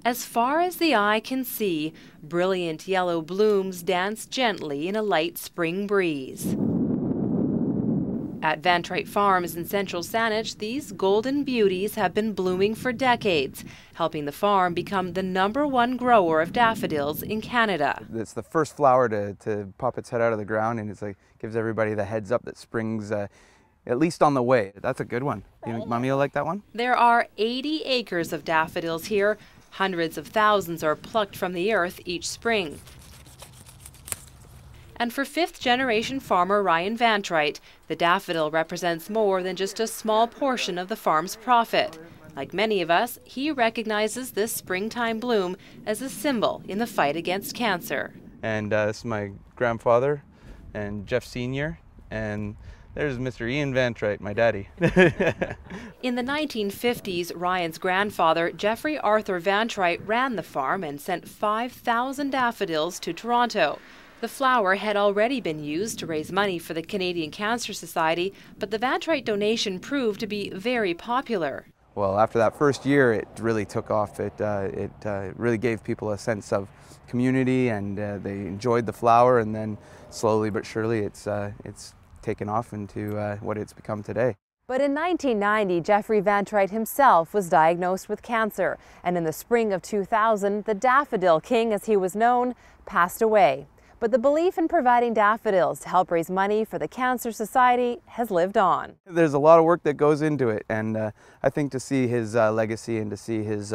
As far as the eye can see, brilliant yellow blooms dance gently in a light spring breeze. At Vantreight Farms in central Saanich, these golden beauties have been blooming for decades, helping the farm become the #1 grower of daffodils in Canada. It's the first flower to pop its head out of the ground, and it's like gives everybody the heads up that spring's at least on the way. That's a good one. You think Mommy will like that one? There are 80 acres of daffodils here. Hundreds of thousands are plucked from the earth each spring. And for fifth-generation farmer Ryan Vantreight, the daffodil represents more than just a small portion of the farm's profit. Like many of us, he recognizes this springtime bloom as a symbol in the fight against cancer. And this is my grandfather and Jeff Sr. and there's Mr. Ian Vantreight, my daddy. In the 1950s, Ryan's grandfather, Jeffrey Arthur Vantreight, ran the farm and sent 5,000 daffodils to Toronto. The flower had already been used to raise money for the Canadian Cancer Society, but the Vantreight donation proved to be very popular. Well, after that first year, it really took off. It really gave people a sense of community, and they enjoyed the flower, and then slowly but surely it's taken off into what it's become today. But in 1990, Jeffrey Vantreight himself was diagnosed with cancer, and in the spring of 2000, the Daffodil King, as he was known, passed away. But the belief in providing daffodils to help raise money for the Cancer Society has lived on. There's a lot of work that goes into it, and I think to see his legacy and to see his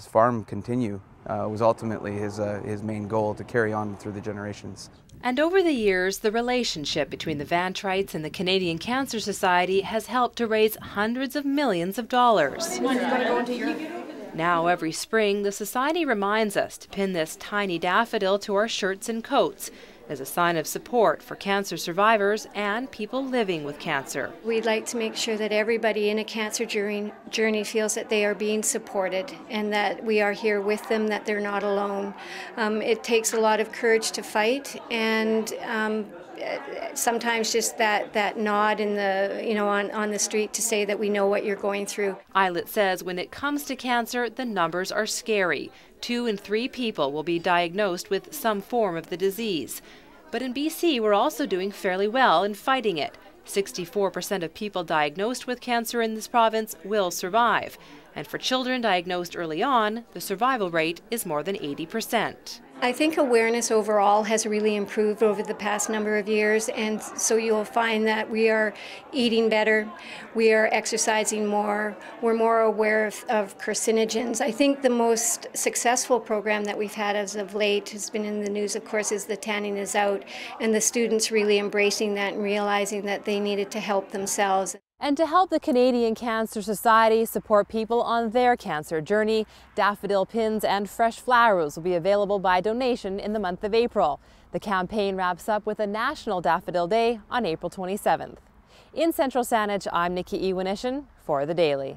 farm continue was ultimately his main goal, to carry on through the generations. And over the years, the relationship between the Vantreights and the Canadian Cancer Society has helped to raise hundreds of millions of dollars. Now, every spring, the Society reminds us to pin this tiny daffodil to our shirts and coats as a sign of support for cancer survivors and people living with cancer. We'd like to make sure that everybody in a cancer journey feels that they are being supported and that we are here with them, that they're not alone. It takes a lot of courage to fight, and sometimes just that nod in the, on the street to say that we know what you're going through. Eilert says when it comes to cancer, the numbers are scary. 2 in 3 people will be diagnosed with some form of the disease. But in BC, we're also doing fairly well in fighting it. 64% of people diagnosed with cancer in this province will survive. And for children diagnosed early on, the survival rate is more than 80%. I think awareness overall has really improved over the past number of years, and so you'll find that we are eating better, we are exercising more, we're more aware of carcinogens. I think the most successful program that we've had as of late has been in the news, of course, is the Tanning is Out, and the students really embracing that and realizing that they needed to help themselves. And to help the Canadian Cancer Society support people on their cancer journey, daffodil pins and fresh flowers will be available by donation in the month of April. The campaign wraps up with a National Daffodil Day on April 27th. In Central Saanich, I'm Nikki Ewanyshyn for The Daily.